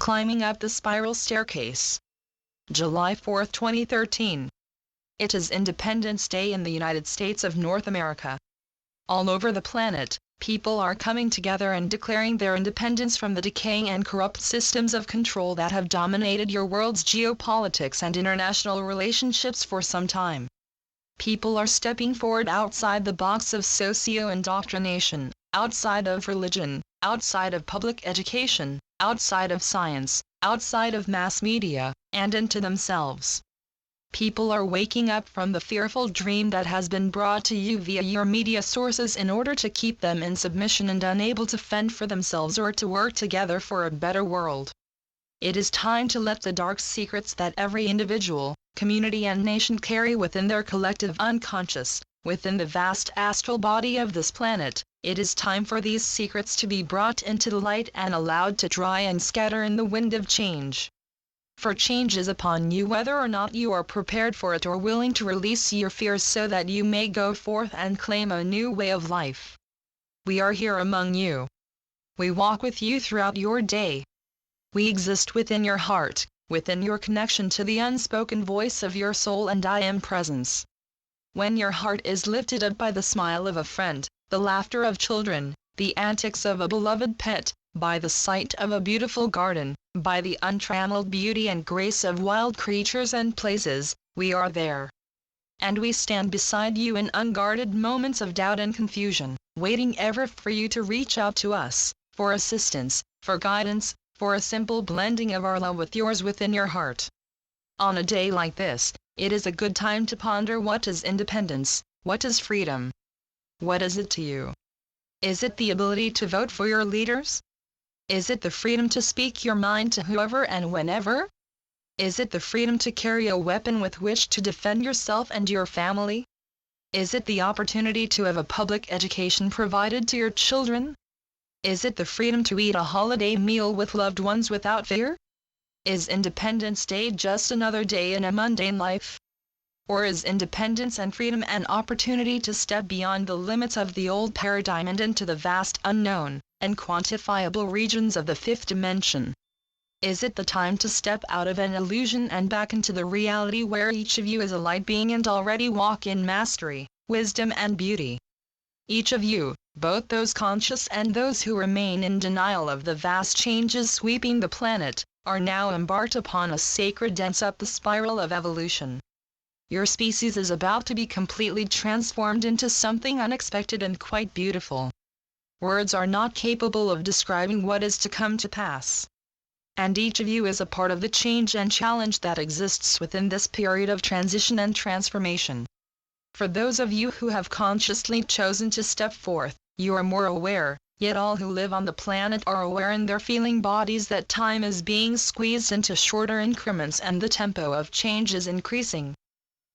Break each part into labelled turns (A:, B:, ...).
A: climbing up the spiral staircase. July 4, 2013. It is Independence Day in the United States of North America. All over the planet, people are coming together and declaring their independence from the decaying and corrupt systems of control that have dominated your world's geopolitics and international relationships for some time. People are stepping forward outside the box of socio-indoctrination, outside of religion, outside of public education, outside of science, outside of mass media, and into themselves. People are waking up from the fearful dream that has been brought to you via your media sources in order to keep them in submission and unable to fend for themselves or to work together for a better world. It is time to let the dark secrets that every individual, community and nation carry within their collective unconscious, within the vast astral body of this planet. It is time for these secrets to be brought into the light and allowed to dry and scatter in the wind of change. For change is upon you whether or not you are prepared for it or willing to release your fears so that you may go forth and claim a new way of life. We are here among you. We walk with you throughout your day. We exist within your heart, within your connection to the unspoken voice of your soul and I am presence. When your heart is lifted up by the smile of a friend, the laughter of children, the antics of a beloved pet, by the sight of a beautiful garden, by the untrammeled beauty and grace of wild creatures and places, we are there. And we stand beside you in unguarded moments of doubt and confusion, waiting ever for you to reach out to us, for assistance, for guidance, for a simple blending of our love with yours within your heart. On a day like this, it is a good time to ponder what is independence, what is freedom. What is it to you? Is it the ability to vote for your leaders? Is it the freedom to speak your mind to whoever and whenever? Is it the freedom to carry a weapon with which to defend yourself and your family? Is it the opportunity to have a public education provided to your children? Is it the freedom to eat a holiday meal with loved ones without fear? Is Independence Day just another day in a mundane life? Or is independence and freedom an opportunity to step beyond the limits of the old paradigm and into the vast unknown and quantifiable regions of the fifth dimension? Is it the time to step out of an illusion and back into the reality where each of you is a light being and already walk in mastery, wisdom and beauty? Each of you, both those conscious and those who remain in denial of the vast changes sweeping the planet, are now embarked upon a sacred dance up the spiral of evolution. Your species is about to be completely transformed into something unexpected and quite beautiful. Words are not capable of describing what is to come to pass. And each of you is a part of the change and challenge that exists within this period of transition and transformation. For those of you who have consciously chosen to step forth, you are more aware, yet all who live on the planet are aware in their feeling bodies that time is being squeezed into shorter increments and the tempo of change is increasing.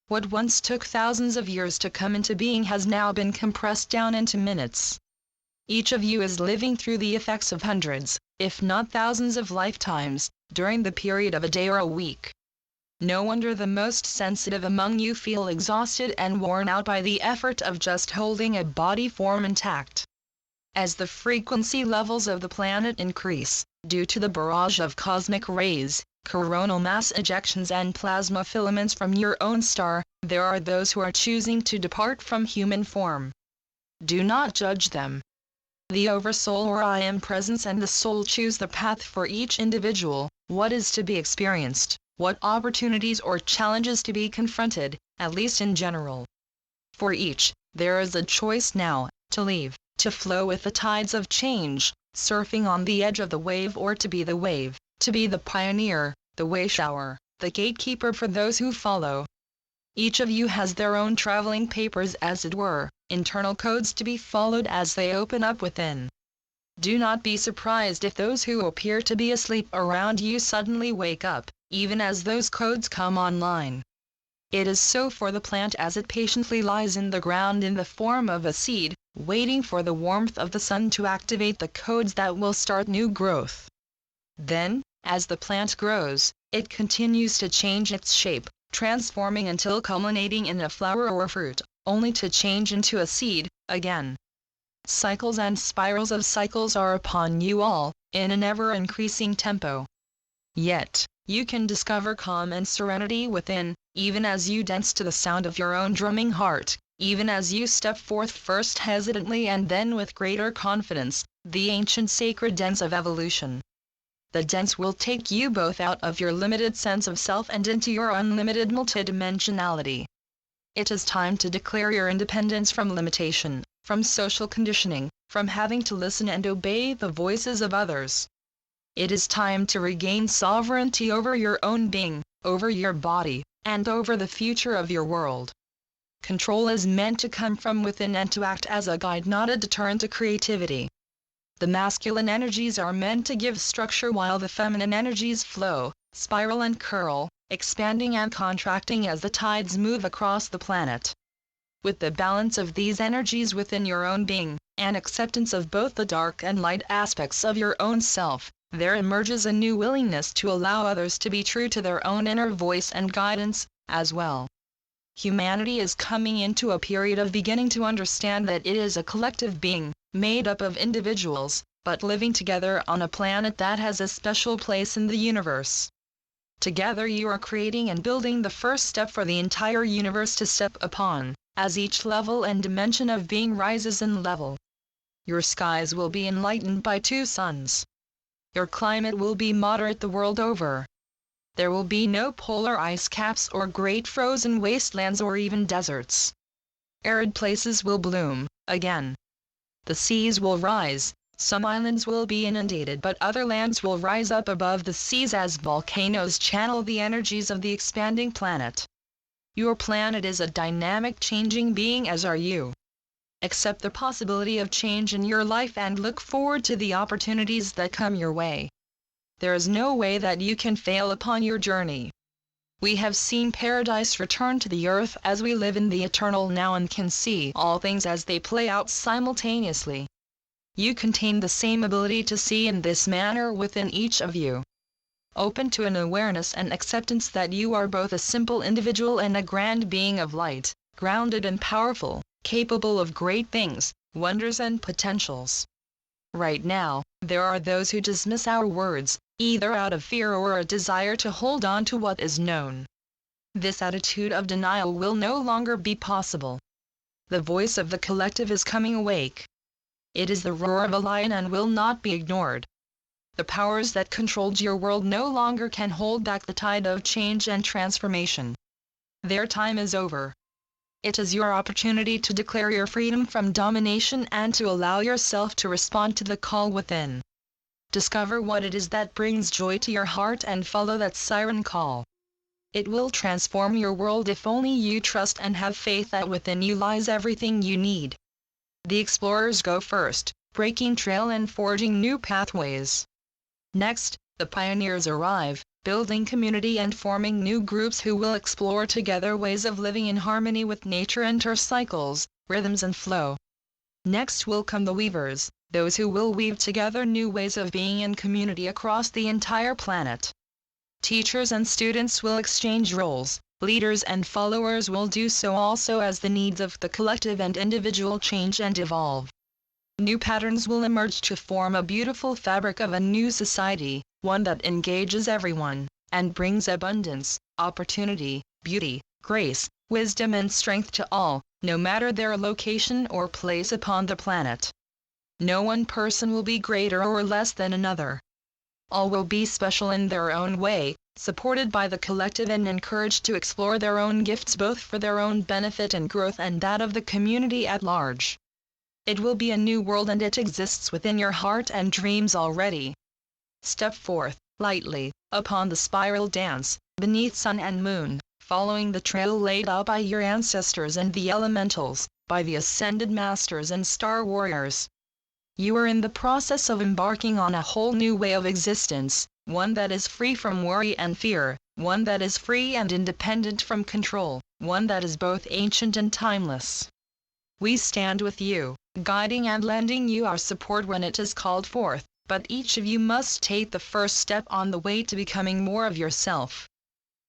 A: What once took thousands of years to come into being has now been compressed down into minutes. Each of you is living through the effects of hundreds, if not thousands of lifetimes, during the period of a day or a week. No wonder the most sensitive among you feel exhausted and worn out by the effort of just holding a body form intact. As the frequency levels of the planet increase, due to the barrage of cosmic rays, coronal mass ejections and plasma filaments from your own star, there are those who are choosing to depart from human form. Do not judge them. The Oversoul or I Am Presence and the Soul choose the path for each individual, what is to be experienced, what opportunities or challenges to be confronted, at least in general. For each, there is a choice now, to leave, to flow with the tides of change, surfing on the edge of the wave or to be the wave, to be the pioneer, the way shower, the gatekeeper for those who follow. Each of you has their own traveling papers as it were, internal codes to be followed as they open up within. Do not be surprised if those who appear to be asleep around you suddenly wake up, even as those codes come online. It is so for the plant as it patiently lies in the ground in the form of a seed, waiting for the warmth of the sun to activate the codes that will start new growth. Then, as the plant grows, it continues to change its shape, transforming until culminating in a flower or fruit, only to change into a seed, again. Cycles and spirals of cycles are upon you all, in an ever-increasing tempo. Yet, you can discover calm and serenity within, even as you dance to the sound of your own drumming heart, even as you step forth first hesitantly and then with greater confidence, the ancient sacred dance of evolution. The dance will take you both out of your limited sense of self and into your unlimited multidimensionality. It is time to declare your independence from limitation, from social conditioning, from having to listen and obey the voices of others. It is time to regain sovereignty over your own being, over your body, and over the future of your world. Control is meant to come from within and to act as a guide, not a deterrent to creativity. The masculine energies are meant to give structure while the feminine energies flow, spiral and curl, expanding and contracting as the tides move across the planet. With the balance of these energies within your own being, and acceptance of both the dark and light aspects of your own self, there emerges a new willingness to allow others to be true to their own inner voice and guidance, as well. Humanity is coming into a period of beginning to understand that it is a collective being, made up of individuals, but living together on a planet that has a special place in the universe. Together you are creating and building the first step for the entire universe to step upon, as each level and dimension of being rises in level. Your skies will be enlightened by 2 suns. Your climate will be moderate the world over. There will be no polar ice caps or great frozen wastelands or even deserts. Arid places will bloom, again. The seas will rise, some islands will be inundated, but other lands will rise up above the seas as volcanoes channel the energies of the expanding planet. Your planet is a dynamic, changing being, as are you. Accept the possibility of change in your life and look forward to the opportunities that come your way. There is no way that you can fail upon your journey. We have seen paradise return to the earth as we live in the eternal now and can see all things as they play out simultaneously. You contain the same ability to see in this manner within each of you. Open to an awareness and acceptance that you are both a simple individual and a grand being of light, grounded and powerful, capable of great things, wonders and potentials. Right now, there are those who dismiss our words, either out of fear or a desire to hold on to what is known. This attitude of denial will no longer be possible. The voice of the collective is coming awake. It is the roar of a lion and will not be ignored. The powers that controlled your world no longer can hold back the tide of change and transformation. Their time is over. It is your opportunity to declare your freedom from domination and to allow yourself to respond to the call within. Discover what it is that brings joy to your heart and follow that siren call. It will transform your world if only you trust and have faith that within you lies everything you need. The explorers go first, breaking trail and forging new pathways. Next, the pioneers arrive, building community and forming new groups who will explore together ways of living in harmony with nature and her cycles, rhythms and flow. Next will come the weavers, those who will weave together new ways of being in community across the entire planet. Teachers and students will exchange roles, leaders and followers will do so also as the needs of the collective and individual change and evolve. New patterns will emerge to form a beautiful fabric of a new society, one that engages everyone, and brings abundance, opportunity, beauty, grace, wisdom and strength to all, no matter their location or place upon the planet. No one person will be greater or less than another. All will be special in their own way, supported by the collective and encouraged to explore their own gifts both for their own benefit and growth and that of the community at large. It will be a new world and it exists within your heart and dreams already. Step forth, lightly, upon the spiral dance, beneath sun and moon, following the trail laid out by your ancestors and the elementals, by the ascended masters and star warriors. You are in the process of embarking on a whole new way of existence, one that is free from worry and fear, one that is free and independent from control, one that is both ancient and timeless. We stand with you, guiding and lending you our support when it is called forth, but each of you must take the first step on the way to becoming more of yourself.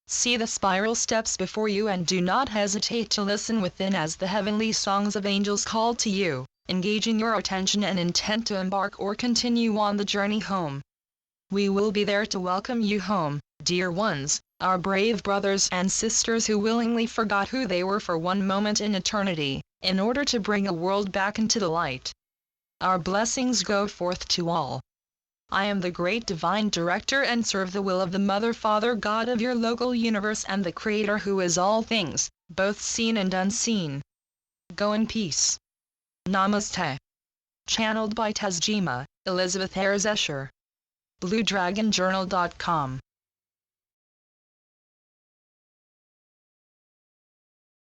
A: See the spiral steps before you and do not hesitate to listen within as the heavenly songs of angels call to you, engaging your attention and intent to embark or continue on the journey home. We will be there to welcome you home, dear ones, our brave brothers and sisters who willingly forgot who they were for one moment in eternity, in order to bring a world back into the light. Our blessings go forth to all. I am the great divine director and serve the will of the Mother Father God of your local universe and the Creator who is all things, both seen and unseen. Go in peace. Namaste. Channeled by Tezjima, Elizabeth Ayres Escher. BlueDragonJournal.com